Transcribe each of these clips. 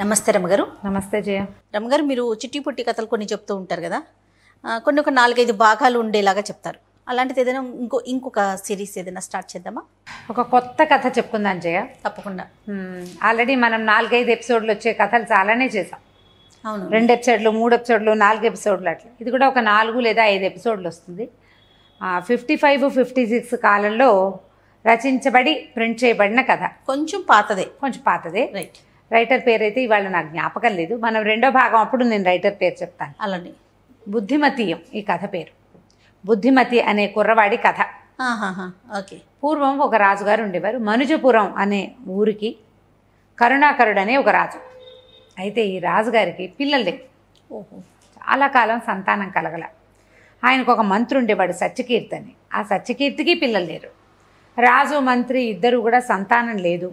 నమస్తే రమగారు. నమస్తే జయ. రమగారు, మీరు చిట్టి పొట్టి కథలు కొన్ని చెప్తూ ఉంటారు కదా, కొన్ని ఒక 4-5 భాగాలు ఉండేలాగా చెప్తారు. అలాంటిది ఏదైనా ఇంకొక సిరీస్ ఏదైనా స్టార్ట్ చేద్దామా? ఒక కొత్త కథ చెప్పుకుందాం జయ. తప్పకుండా. ఆల్రెడీ మనం 4-5 ఎపిసోడ్లు వచ్చే కథలు చాలానే చేసాం. అవును, 2 ఎపిసోడ్లు, 3 ఎపిసోడ్లు, 4 ఎపిసోడ్లు అట్లా. ఇది కూడా ఒక 4 లేదా 5 ఎపిసోడ్లు వస్తుంది. 55-56 కాలంలో రచించబడి ప్రింట్ చేయబడిన కథ. కొంచెం పాతదే. రైట్. రైటర్ పేరు అయితే ఇవాళ నాకు జ్ఞాపకం లేదు. మనం 2వ భాగం అప్పుడు నేను రైటర్ పేరు చెప్తాను. అలానే బుద్ధిమతీయం ఈ కథ పేరు. బుద్ధిమతి అనే కుర్రవాడి కథ. ఓకే. పూర్వం ఒక రాజుగారు ఉండేవారు. మనుజపురం అనే ఊరికి కరుణాకరుడు అనే ఒక రాజు. అయితే ఈ రాజుగారికి పిల్లలు లేవు. చాలా కాలం సంతానం కలగల. ఆయనకు ఒక మంత్రి ఉండేవాడు, సత్యకీర్తి అని. ఆ సత్యకీర్తికి పిల్లలు లేరు. రాజు మంత్రి ఇద్దరు కూడా సంతానం లేదు.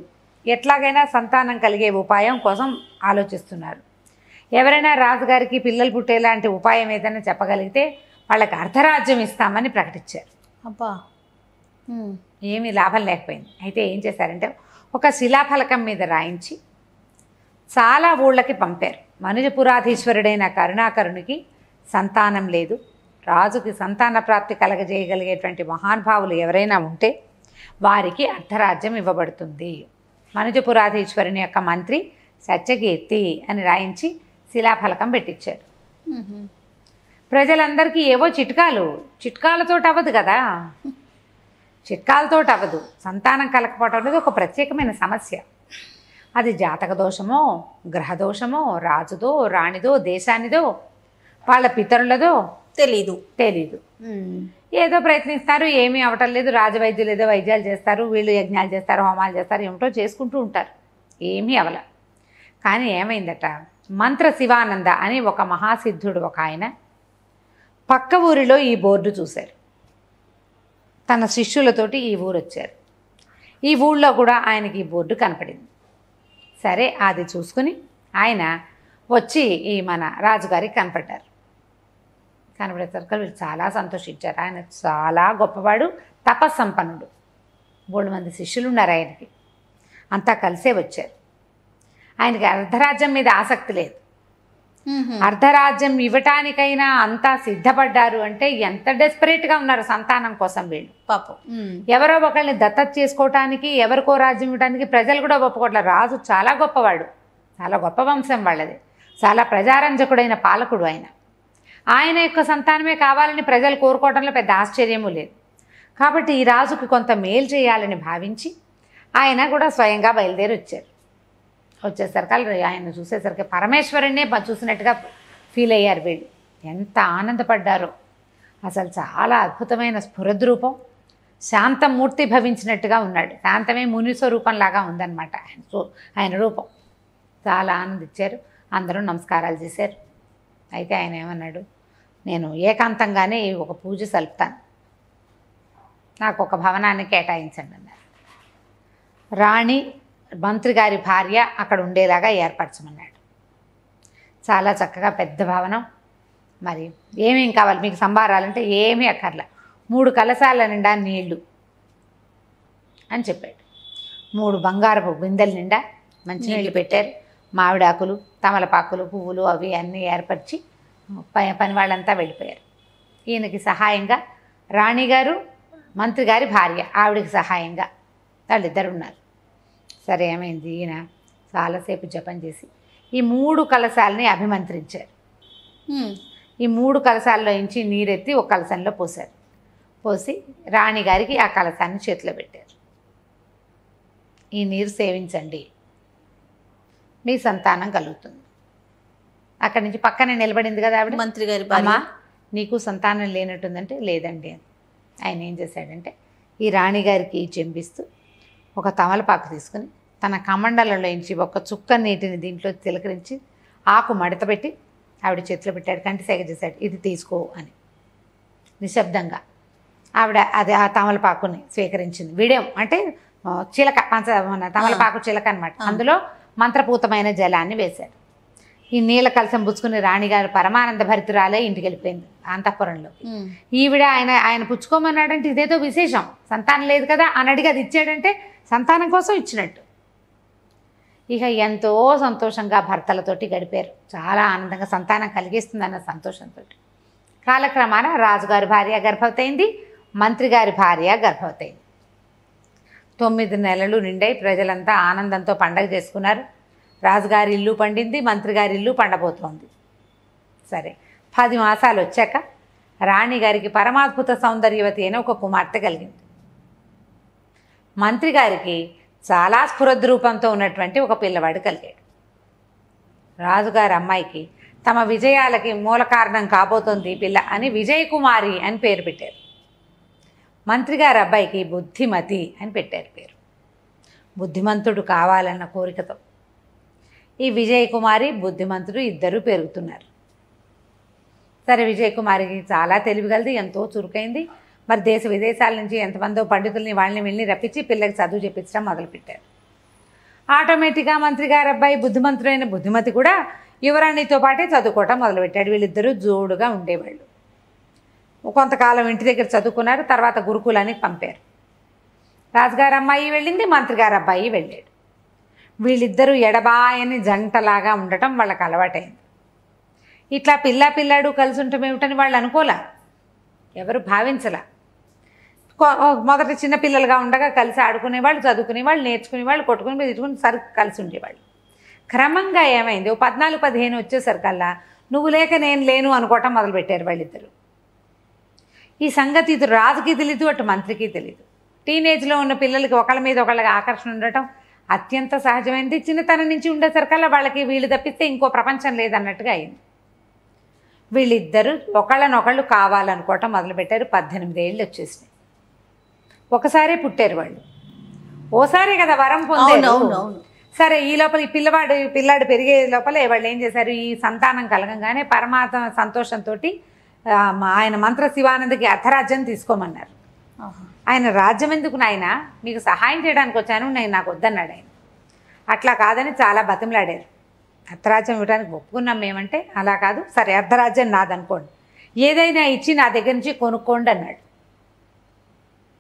ఎట్లాగైనా సంతానం కలిగే ఉపాయం కోసం ఆలోచిస్తున్నారు. ఎవరైనా రాజుగారికి పిల్లలు పుట్టేలాంటి ఉపాయం ఏదైనా చెప్పగలిగితే వాళ్ళకి అర్ధరాజ్యం ఇస్తామని ప్రకటించారు. అబ్బా, ఏమీ లాభం లేకపోయింది. అయితే ఏం చేశారంటే ఒక శిలాఫలకం మీద రాయించి చాలా ఊళ్ళకి పంపారు. మనుజపురాధీశ్వరుడైన కరుణాకరునికి సంతానం లేదు. రాజుకి సంతాన ప్రాప్తి కలగజేయగలిగేటువంటి మహానుభావులు ఎవరైనా ఉంటే వారికి అర్ధరాజ్యం ఇవ్వబడుతుంది. మనుజపురాధీశ్వరుని యొక్క మంత్రి సత్యకీర్తి అని రాయించి శిలాఫలకం పెట్టించారు. ప్రజలందరికీ ఏవో చిట్కాలతో అవ్వదు కదా. చిట్కాలతో అవ్వదు. సంతానం కలగకపోవటం అనేది ఒక ప్రత్యేకమైన సమస్య. అది జాతక దోషమో, గ్రహదోషమో, రాజుదో, రాణిదో, దేశానిదో, వాళ్ళ పితరులదో తెలీదు. ఏదో ప్రయత్నిస్తారు, ఏమీ అవటం లేదు. రాజవైద్యులు ఏదో వైద్యాలు చేస్తారు, వీళ్ళు యజ్ఞాలు చేస్తారు, హోమాలు చేస్తారు, ఏమిటో చేసుకుంటూ ఉంటారు. ఏమీ అవల. కానీ ఏమైందట, మంత్ర శివానంద అని ఒక మహాసిద్ధుడు ఒక ఆయన పక్క ఊరిలో ఈ బోర్డు చూశారు. తన శిష్యులతోటి ఈ ఊరు వచ్చారు. ఈ ఊళ్ళో కూడా ఆయనకి ఈ బోర్డు కనపడింది. సరే, అది చూసుకుని ఆయన వచ్చి ఈ మన రాజుగారికి కనపడ్డారు. కనపడేసరికి వీళ్ళు చాలా సంతోషించారు. ఆయన చాలా గొప్పవాడు, తపస్సంపన్నుడు. 3 మంది శిష్యులు ఉన్నారు ఆయనకి. అంతా కలిసే వచ్చారు. ఆయనకి అర్ధరాజ్యం మీద ఆసక్తి లేదు. అర్ధరాజ్యం ఇవ్వటానికైనా అంతా సిద్ధపడ్డారు అంటే ఎంత డెస్పరేట్గా ఉన్నారు సంతానం కోసం వీళ్ళు. పాపం. ఎవరో ఒకళ్ళని దత్తత చేసుకోవటానికి, ఎవరికో రాజ్యం ఇవ్వడానికి ప్రజలు కూడా ఒప్పుకోవట్లేదు. రాజు చాలా గొప్పవాడు, చాలా గొప్ప వంశం వాళ్ళది, చాలా ప్రజారంజకుడైన పాలకుడు ఆయన. ఆయన యొక్క సంతానమే కావాలని ప్రజలు కోరుకోవడంలో పెద్ద ఆశ్చర్యము లేదు. కాబట్టి ఈ రాజుకి కొంత మేలు చేయాలని భావించి ఆయన కూడా స్వయంగా బయలుదేరి వచ్చారు. వచ్చేసరికి ఆయన చూసేసరికి పరమేశ్వరుణ్ణే చూసినట్టుగా ఫీల్ అయ్యారు వీళ్ళు. ఎంత ఆనందపడ్డారో అసలు. చాలా అద్భుతమైన స్ఫురద్రూపం, శాంతమూర్తి భవించినట్టుగా ఉన్నాడు. శాంతమే ముని స్వరూపంలాగా ఉందన్నమాట ఆయన రూపం. చాలా ఆనందించారు. అందరూ నమస్కారాలు చేశారు. అయితే ఆయన ఏమన్నాడు, నేను ఏకాంతంగానే ఒక పూజ సలుపుతాను, నాకు ఒక భవనాన్ని కేటాయించండి అన్నారు. రాణి, మంత్రి గారి భార్య అక్కడ ఉండేలాగా ఏర్పరచమన్నాడు. చాలా చక్కగా పెద్ద భవనం. మరి ఏమేం కావాలి మీకు సంభారాలంటే ఏమీ అక్కర్లా, 3 కలశాల నిండా నీళ్లు అని చెప్పాడు. 3 బంగారపు బిందెల నిండా మంచినీళ్ళు పెట్టారు. మామిడాకులు, తమలపాకులు, పువ్వులు అవి అన్నీ ఏర్పరిచి పని వాళ్ళంతా వెళ్ళిపోయారు. ఈయనకి సహాయంగా రాణిగారు, మంత్రి గారి భార్య, ఆవిడికి సహాయంగా వాళ్ళిద్దరు ఉన్నారు. సరే, ఏమైంది, ఈయన చాలాసేపు జపం చేసి ఈ 3 కలశాలని అభిమంత్రించారు. ఈ 3 కలశాల్లో నుంచి నీరెత్తి ఒక కలశంలో పోశారు. పోసి రాణిగారికి ఆ కలశాన్ని చేతిలో పెట్టారు. ఈ నీరు సేవించండి, మీ సంతానం కలుగుతుంది. అక్కడి నుంచి పక్కనే నిలబడింది కదా ఆవిడ, మంత్రి గారి అమ్మ నీకు సంతానం లేనట్టుందంటే లేదండి అని. ఆయన ఏం చేశాడంటే ఈ రాణిగారికి చెంపిస్తూ ఒక తమలపాకు తీసుకుని తన కమండలంలో నుంచి ఒక చుక్క నీటిని దీంట్లో తిలకరించి ఆకు మడత పెట్టి ఆవిడ చేతిలో పెట్టాడు. కంటి సేగ చేశాడు, ఇది తీసుకో అని. నిశ్శబ్దంగా ఆవిడ అది ఆ తమలపాకుని స్వీకరించింది. విడేం అంటే చిలక, మన తమలపాకు చిలక అనమాట. అందులో మంత్రపూతమైన జలాన్ని వేశాడు. ఈ నీళ్ళ కలసం పుచ్చుకుని రాణిగారు పరమానంద భరితురాలే ఇంటికి వెళ్ళిపోయింది అంతఃపురంలో. ఈవిడ ఆయన పుచ్చుకోమన్నాడంటే ఇదేదో విశేషం, సంతానం లేదు కదా అని అడిగి అది ఇచ్చాడంటే సంతానం కోసం ఇచ్చినట్టు. ఇక ఎంతో సంతోషంగా భర్తలతోటి గడిపారు. చాలా ఆనందంగా సంతానం కలిగిస్తుందన్న సంతోషంతో. కాలక్రమాన రాజుగారి భార్య గర్భవతయింది, మంత్రి గారి భార్య గర్భవతయింది. 9 నెలలు నిండాయి. ప్రజలంతా ఆనందంతో పండగ చేసుకున్నారు. రాజుగారి ఇల్లు పండింది, మంత్రి గారి ఇల్లు పండబోతోంది. సరే, 10 మాసాలు వచ్చాక రాణిగారికి పరమాద్భుత సౌందర్యవతి అయిన ఒక కుమార్తె కలిగింది. మంత్రి గారికి చాలా స్ఫురద్రూపంతో ఉన్నటువంటి ఒక పిల్లవాడు కలిగాడు. రాజుగారి అమ్మాయికి తమ విజయాలకి మూల కారణం కాబోతోంది ఈ పిల్ల అని విజయకుమారి అని పేరు పెట్టారు. మంత్రి గారి అబ్బాయికి బుద్ధిమతి అని పెట్టారు పేరు. బుద్ధిమంతుడు కావాలన్న కోరికతో ఈ విజయకుమారి బుద్ధిమంతుడు ఇద్దరూ పెరుగుతున్నారు. సరే, విజయకుమారికి చాలా తెలివిగలది, ఎంతో చురుకైంది. మరి దేశ విదేశాల నుంచి ఎంతమందో పండితుల్ని వాళ్ళని వెళ్ళి రప్పించి పిల్లకి చదువు చెప్పించడం మొదలుపెట్టారు. ఆటోమేటిక్గా మంత్రి గారి అబ్బాయి బుద్ధిమంతుడైన బుద్ధిమతి కూడా యువరాణితో పాటే చదువుకోవటం మొదలుపెట్టాడు. వీళ్ళిద్దరూ జోడుగా ఉండేవాళ్ళు. కొంతకాలం ఇంటి దగ్గర చదువుకున్నారు. తర్వాత గురుకులానికి పంపారు. రాజుగారి అమ్మాయి వెళ్ళింది, మంత్రి గారి అబ్బాయి వెళ్ళాడు. వీళ్ళిద్దరూ ఎడబాయని జంటలాగా ఉండటం వాళ్ళకి అలవాటైంది. ఇట్లా పిల్లాడు కలిసి ఉండటం ఏమిటని వాళ్ళు అనుకోలే, ఎవరు భావించలా. మొదట చిన్నపిల్లలుగా ఉండగా కలిసి ఆడుకునేవాళ్ళు, చదువుకునేవాళ్ళు, నేర్చుకునేవాళ్ళు, కొట్టుకుని తిట్టుకుని కలిసి ఉండేవాళ్ళు. క్రమంగా ఏమైంది, 14-15 వచ్చేసరికల్లా నువ్వు లేక నేను లేను అనుకోవటం మొదలుపెట్టారు వాళ్ళిద్దరు. ఈ సంగతి ఇటు రాజుకి తెలీదు, అటు మంత్రికి తెలీదు. టీనేజ్లో ఉన్న పిల్లలకి ఒకళ్ళ మీద ఒకళ్ళకి ఆకర్షణ ఉండటం అత్యంత సహజమైంది. చిన్నతనం నుంచి ఉండేసరికల్లా వాళ్ళకి వీళ్ళు తప్పిస్తే ఇంకో ప్రపంచం లేదన్నట్టుగా అయింది. వీళ్ళిద్దరూ ఒకళ్ళనొకళ్ళు కావాలనుకోవటం మొదలుపెట్టారు. 18 ఏళ్ళు వచ్చేసినాయి. ఒకసారే పుట్టారు వాళ్ళు. ఓసారే కదా వరం పొందారు. సరే, ఈ లోపల ఈ పిల్లాడు పెరిగే లోపల వాళ్ళు ఏం చేశారు, ఈ సంతానం కలగంగానే పరమాత్మ సంతోషంతో ఆయన మంత్ర శివానందకి అర్ధరాజ్యం తీసుకోమన్నారు. ఆయన రాజ్యం ఎందుకు నాయన, మీకు సహాయం చేయడానికి వచ్చాను, నాకు వద్దన్నాడు ఆయన. అట్లా కాదని చాలా బతిమలాడారు. అర్ధరాజ్యం ఇవ్వడానికి ఒప్పుకున్నాం మేమంటే, అలా కాదు, సరే అర్ధరాజ్యం నాదనుకోండి, ఏదైనా ఇచ్చి నా దగ్గర నుంచి కొనుక్కోండి అన్నాడు.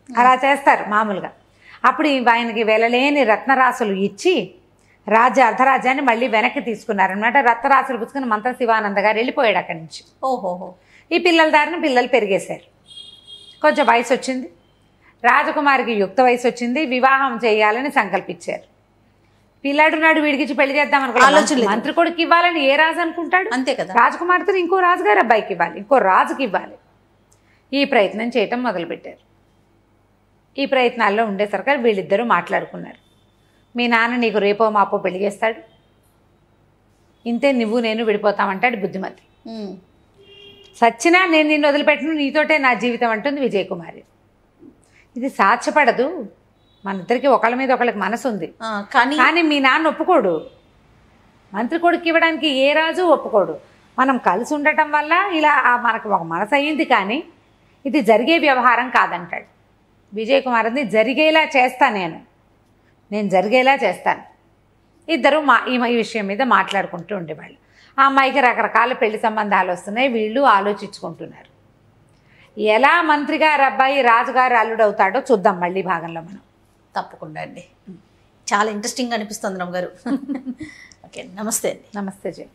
అలా చేస్తారు మామూలుగా. అప్పుడు ఆయనకి వెలలేని రత్నరాశులు ఇచ్చి అర్ధరాజ్యాన్ని మళ్ళీ వెనక్కి తీసుకున్నారనమాట. రత్నరాశులు పుచ్చుకుని మంత్ర శివానంద గారు వెళ్ళిపోయాడు అక్కడి నుంచి. ఓహోహో. ఈ పిల్లల దారిని పిల్లలు పెరిగేశారు. కొంచెం వయసు వచ్చింది. రాజకుమారికి యుక్త వయసు వచ్చింది. వివాహం చేయాలని సంకల్పించారు. పిల్లాడు నాడు వీడికిచ్చి పెళ్లి చేద్దాం అనుకున్నాను. మంత్రి కొడుకు ఇవ్వాలని ఏ రాజు అనుకుంటాడు? అంతే కదా. రాజకుమార్తెను ఇంకో రాజుగారి అబ్బాయికి ఇవ్వాలి, ఇంకో రాజుకి ఇవ్వాలి. ఈ ప్రయత్నం చేయటం మొదలుపెట్టారు. ఈ ప్రయత్నాల్లో ఉండేసరికి వీళ్ళిద్దరూ మాట్లాడుకున్నారు. మీ నాన్న నీకు రేపో మాపో పెళ్లి చేస్తాడు, ఇంతే నువ్వు నేను విడిపోతామంటాడు బుద్ధిమతి. సచ్చినా నేను నిన్ను వదిలిపెట్టను, నీతోటే నా జీవితం అంటుంది విజయకుమారి. ఇది సాధ్యపడదు, మన ఇద్దరికి ఒకళ్ళ మీద ఒకళ్ళకి మనసు ఉంది, కానీ మీ నాన్న ఒప్పుకోడు. మంత్రి కొడుకు ఇవ్వడానికి ఏ రాజు ఒప్పుకోడు. మనం కలిసి ఉండటం వల్ల ఇలా మనకు ఒక మనసు అయ్యింది, కానీ ఇది జరిగే వ్యవహారం కాదంటాడు. విజయకుమారిని జరిగేలా చేస్తా, నేను జరిగేలా చేస్తాను. ఇద్దరు ఈ విషయం మీద మాట్లాడుకుంటూ ఉండేవాళ్ళు. ఆ అమ్మాయికి రకరకాల పెళ్లి సంబంధాలు వస్తున్నాయి. వీళ్ళు ఆలోచించుకుంటున్నారు. ఎలా మంత్రి గారు అబ్బాయి రాజుగారు అల్లుడు అవుతాడో చూద్దాం మళ్ళీ భాగంలో మనం. తప్పకుండా అండి, చాలా ఇంట్రెస్టింగ్గా అనిపిస్తుంది రమ్మ గారు. ఓకే, నమస్తే అండి. నమస్తే జయ.